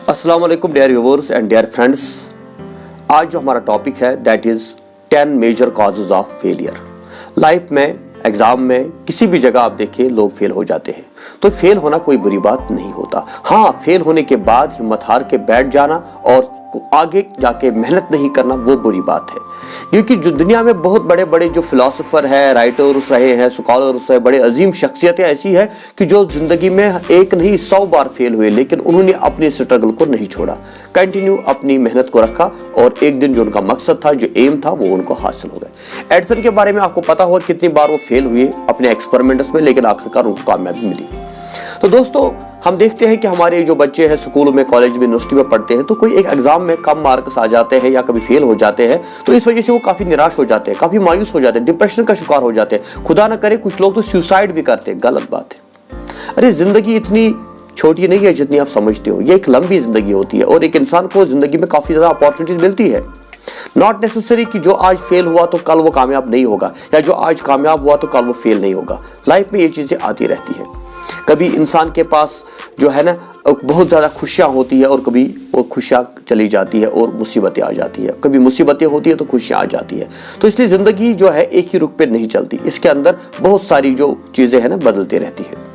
अस्सलाम वालेकुम dear viewers and dear friends. आज जो हमारा टॉपिक है that is 10 major causes of failure. Life में, एग्जाम में, किसी भी जगह आप देखिए लोग फेल हो जाते हैं। तो फेल होना कोई बुरी बात नहीं होता। हाँ, फेल होने के बाद हिम्मत हार के बैठ जाना और आगे जाके मेहनत नहीं करना वो बुरी बात है। क्योंकि जो दुनिया में बहुत बड़े बड़े जो फिलोसोफर है, राइटर्स रहे हैं, स्कॉलर्स रहे, बड़े अजीम शख्सियतें ऐसी है कि जो जिंदगी में एक नहीं 100 बार फेल हुए, लेकिन उन्होंने अपने स्ट्रगल को नहीं छोड़ा, कंटिन्यू अपनी मेहनत को रखा और एक दिन जो उनका मकसद था, जो एम था, वो उनको हासिल हो गया। एडिसन के बारे में आपको पता होगा कितनी बार वो फेल हुए अपने एक्सपेरिमेंट्स में, लेकिन आखिरकार उनको कामयाबी मिली। तो दोस्तों, हम देखते हैं कि हमारे जो बच्चे हैं स्कूल में, कॉलेज में, यूनिवर्सिटी में पढ़ते हैं, तो कोई एक एग्जाम में कम मार्क्स आ जाते हैं या कभी फेल हो जाते हैं, तो इस वजह से वो काफी निराश हो जाते हैं, काफी मायूस हो जाते हैं, डिप्रेशन का शिकार हो जाते हैं। खुदा ना करे कुछ लोग तो सुसाइड भी करते हैं। गलत बात है। अरे जिंदगी इतनी छोटी नहीं है जितनी आप समझते हो। ये एक लंबी जिंदगी होती है और एक इंसान को जिंदगी में काफी ज्यादा अपॉर्चुनिटीज मिलती है। नॉट नेसेसरी कि जो आज फेल हुआ तो कल वो कामयाब नहीं होगा, या जो आज कामयाब हुआ तो कल वो फेल नहीं होगा। लाइफ में ये चीजें आती रहती है। कभी इंसान के पास जो है ना बहुत ज्यादा खुशियां होती है और कभी वो खुशियां चली जाती है और मुसीबतें आ जाती है। कभी मुसीबतें होती है तो खुशियां आ जाती है। तो इसलिए जिंदगी जो है एक ही रुख पे नहीं चलती, इसके अंदर बहुत सारी जो चीजें हैं ना बदलती रहती है।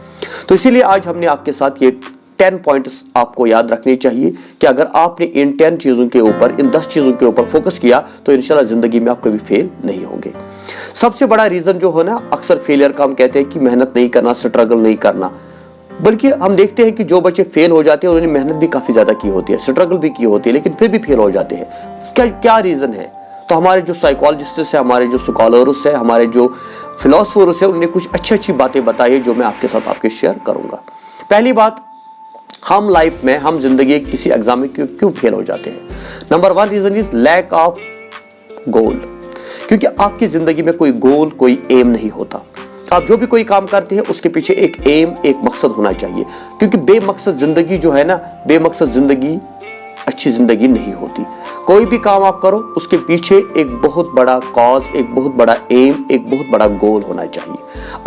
तो इसीलिए आज हमने आपके साथ ये 10 पॉइंट्स आपको याद रखने चाहिए कि अगर आपने इन 10 चीजों के ऊपर, इन 10 चीजों के ऊपर फोकस किया तो इंशाल्लाह जिंदगी में आप कभी फेल नहीं होंगे। सबसे बड़ा रीजन जो है ना, अक्सर फेलियर का हम कहते हैं कि मेहनत नहीं करना, स्ट्रगल नहीं करना। बल्कि हम देखते हैं कि जो बच्चे फेल हो जाते हैं उन्होंने मेहनत भी काफी ज्यादा की होती है, स्ट्रगल भी की होती है, लेकिन फिर भी फेल हो जाते हैं। क्या रीजन है? तो हमारे जो साइकोलॉजिस्ट है, हमारे जो स्कॉलर्स है, हमारे जो फिलोसोफर्स है, उन्होंने कुछ अच्छी अच्छी बातें बताई है जो मैं आपके साथ आपके शेयर करूंगा। पहली बात, हम लाइफ में, हम जिंदगी किसी एग्जाम में क्यों फेल हो जाते हैं? Number 1 reason is lack of goal. क्योंकि आपकी जिंदगी में कोई गोल, कोई एम नहीं होता। आप जो भी कोई काम करते हैं उसके पीछे एक एम, एक मकसद होना चाहिए। क्योंकि बेमकसद जिंदगी जो है ना, बेमकसद जिंदगी अच्छी जिंदगी नहीं होती। कोई भी काम आप करो उसके पीछे एक बहुत बड़ा कॉज, एक बहुत बड़ा एम, एक बहुत बड़ा गोल होना चाहिए।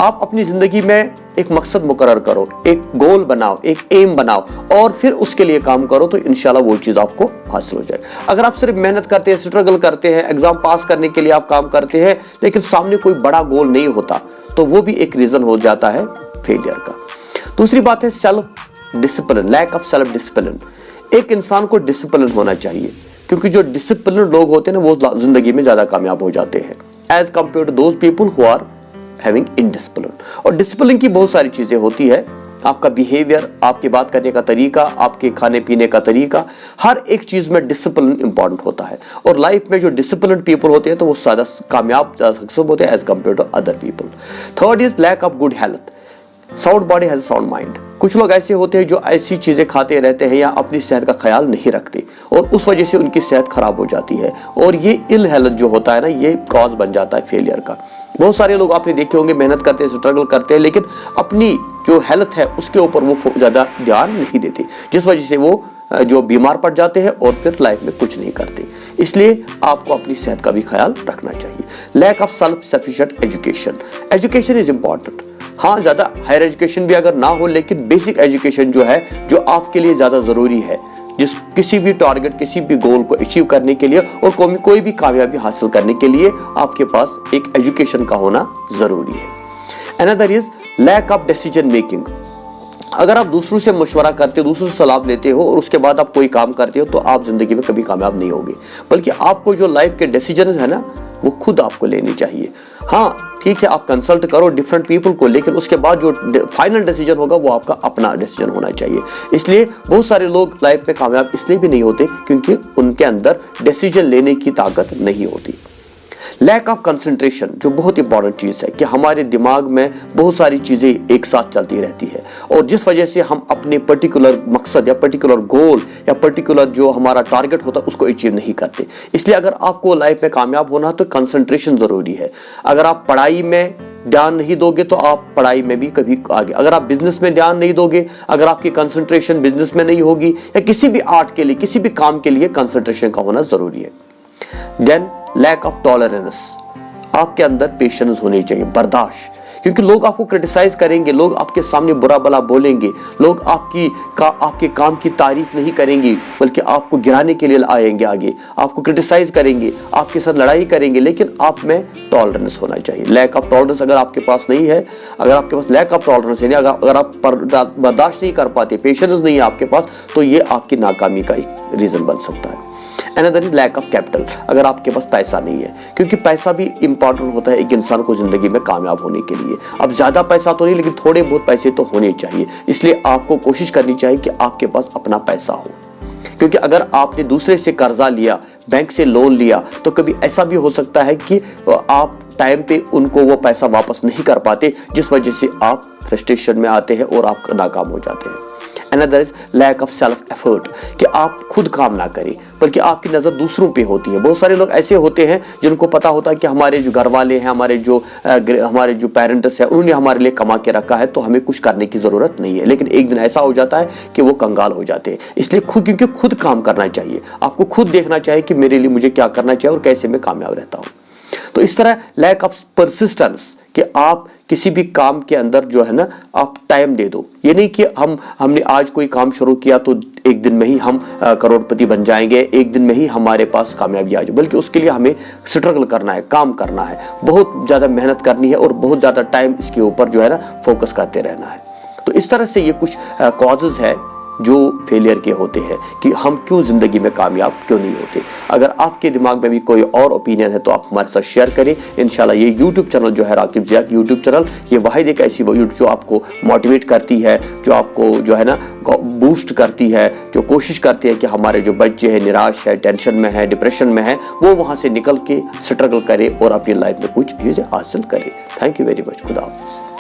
आप अपनी जिंदगी में एक मकसद मुकर्रर करो, एक गोल बनाओ, एक एम बनाओ और फिर उसके लिए काम करो तो इंशाल्लाह वो चीज आपको हासिल हो जाए। अगर आप सिर्फ मेहनत करते हैं, स्ट्रगल करते हैं, एग्जाम पास करने के लिए आप काम करते हैं, लेकिन सामने कोई बड़ा गोल नहीं होता, तो वो भी एक रीजन हो जाता है फेलियर का। दूसरी बात है self discipline, lack of self discipline. एक इंसान को डिसिप्लिन होना चाहिए, क्योंकि जो डिसिप्लिन लोग होते हैं ना वो जिंदगी में ज्यादा कामयाब हो जाते हैं as compare to those people who are having indiscipline. और डिसिप्लिन की बहुत सारी चीजें होती है। आपका बिहेवियर, आपके बात करने का तरीका, आपके खाने पीने का तरीका, हर एक चीज में डिसिप्लिन इंपॉर्टेंट होता है। और लाइफ में जो डिसिप्लिन पीपल होते हैं तो वो ज्यादा कामयाब, सक्सेसफुल होते हैं as compare to other people. Third is lack of good health. Sound body has sound mind. कुछ लोग ऐसे होते हैं जो ऐसी चीजें खाते रहते हैं या अपनी सेहत का ख्याल नहीं रखते और उस वजह से उनकी सेहत खराब हो जाती है और ये इल हेल्थ जो होता है ना, ये कॉज बन जाता है फेलियर का। बहुत सारे लोग आपने देखे होंगे मेहनत करते हैं, स्ट्रगल करते हैं, लेकिन अपनी जो हेल्थ है उसके ऊपर वो ज्यादा ध्यान नहीं देते, जिस वजह से वो जो बीमार पड़ जाते हैं और फिर लाइफ में कुछ नहीं करते। इसलिए आपको अपनी सेहत का भी ख्याल रखना चाहिए। Lack of self sufficient education. Education is important. हाँ, ज्यादा हायर एजुकेशन भी अगर ना हो, लेकिन बेसिक एजुकेशन जो है, जो आपके लिए ज्यादा जरूरी है, जिस किसी भी टारगेट, किसी भी गोल को अचीव करने के लिए और कोई भी कामयाबी हासिल करने के लिए आपके पास एक एजुकेशन का होना जरूरी है। Another is lack of decision making. अगर आप दूसरों से मशवरा करते हो, दूसरों से सलाह लेते हो और उसके बाद आप कोई काम करते हो तो आप जिंदगी में कभी कामयाब नहीं होगे। बल्कि आपको जो लाइफ के डिसीजन है ना, वो खुद आपको लेनी चाहिए। हाँ ठीक है, आप कंसल्ट करो डिफरेंट पीपल को, लेकिन उसके बाद जो फाइनल डिसीजन होगा वो आपका अपना डिसीजन होना चाहिए। इसलिए बहुत सारे लोग लाइफ में कामयाब इसलिए भी नहीं होते क्योंकि उनके अंदर डिसीजन लेने की ताकत नहीं होती। लैक ऑफ कंसंट्रेशन, जो बहुत इंपॉर्टेंट चीज है कि हमारे दिमाग में बहुत सारी चीजें एक साथ चलती रहती है और जिस वजह से हम अपने पर्टिकुलर मकसद या पर्टिकुलर गोल या पर्टिकुलर जो हमारा टारगेट होता है उसको अचीव नहीं करते। इसलिए अगर आपको लाइफ में कामयाब होना है तो कंसंट्रेशन जरूरी है। अगर आप पढ़ाई में ध्यान नहीं दोगे तो आप पढ़ाई में भी कभी आगे, अगर आप बिजनेस में ध्यान नहीं दोगे, अगर आपकी कंसंट्रेशन बिजनेस में नहीं होगी या किसी भी आर्ट के लिए, किसी भी काम के लिए कंसंट्रेशन का होना जरूरी है। Then lack of tolerance. आपके अंदर पेशेंस होनी चाहिए, बर्दाश्त, क्योंकि लोग आपको क्रिटिसाइज करेंगे, लोग आपके सामने बुरा भला बोलेंगे, लोग आपके काम की तारीफ नहीं करेंगे बल्कि आपको गिराने के लिए आएंगे, आगे आपको क्रिटिसाइज करेंगे, आपके साथ लड़ाई करेंगे। लेकिन आप में टॉलरेंस होना चाहिए। लैक ऑफ टॉलरेंस अगर आपके पास नहीं है, अगर आपके पास लैक ऑफ टॉलरेंस है, अगर आप बर्दाश्त नहीं कर पाते, पेशेंस नहीं है आपके पास, तो ये आपकी नाकामी का एक रीजन बन सकता है। Another is lack of capital, अगर आपके पास पैसा नहीं है, क्योंकि पैसा भी इंपॉर्टेंट होता है एक इंसान को जिंदगी में कामयाब होने के लिए। अब ज्यादा पैसा तो नहीं, लेकिन थोड़े बहुत पैसे तो होने चाहिए। इसलिए आपको कोशिश करनी चाहिए कि आपके पास अपना पैसा हो, क्योंकि अगर आपने दूसरे से कर्जा लिया, बैंक से लोन लिया, तो कभी ऐसा भी हो सकता है कि आप टाइम पे उनको वो पैसा वापस नहीं कर पाते, जिस वजह से आप फ्रस्ट्रेशन में आते हैं और आप नाकाम हो जाते हैं। Another is lack of self effort, कि आप खुद काम ना करें बल्कि आपकी नज़र दूसरों पे होती है। बहुत सारे लोग ऐसे होते हैं जिनको पता होता है कि हमारे जो घर वाले हैं, हमारे जो पेरेंट्स हैं, उन्होंने हमारे लिए कमा के रखा है, तो हमें कुछ करने की ज़रूरत नहीं है। लेकिन एक दिन ऐसा हो जाता है कि वो कंगाल हो जाते हैं। इसलिए क्योंकि खुद काम करना चाहिए, आपको खुद देखना चाहिए कि मेरे लिए मुझे क्या करना चाहिए और कैसे मैं कामयाब रहता हूँ। तो इस तरह लैक ऑफ परसिस्टेंस, कि आप किसी भी काम के अंदर जो है ना, आप टाइम दे दो। ये नहीं कि हमने आज कोई काम शुरू किया तो एक दिन में ही हम करोड़पति बन जाएंगे, एक दिन में ही हमारे पास कामयाबी आ जाए, बल्कि उसके लिए हमें स्ट्रगल करना है, काम करना है, बहुत ज़्यादा मेहनत करनी है और बहुत ज़्यादा टाइम इसके ऊपर जो है ना फोकस करते रहना है। तो इस तरह से ये कुछ कॉजेज़ है जो फेलियर के होते हैं कि हम क्यों ज़िंदगी में कामयाब क्यों नहीं होते। अगर आपके दिमाग में भी कोई और ओपिनियन है तो आप हमारे साथ शेयर करें। इंशाल्लाह ये यूट्यूब चैनल जो है राकिब ज़िया यूट्यूब चैनल, ये वाहिद एक ऐसी यूट्यूब जो आपको मोटिवेट करती है, जो आपको जो है ना बूस्ट करती है, जो कोशिश करती है कि हमारे जो बच्चे हैं निराश है, टेंशन में है, डिप्रेशन में है, वो वहाँ से निकल के स्ट्रगल करे और अपनी लाइफ में कुछ चीज़ें हासिल करे। Thank you very much. खुदा हाफिज़।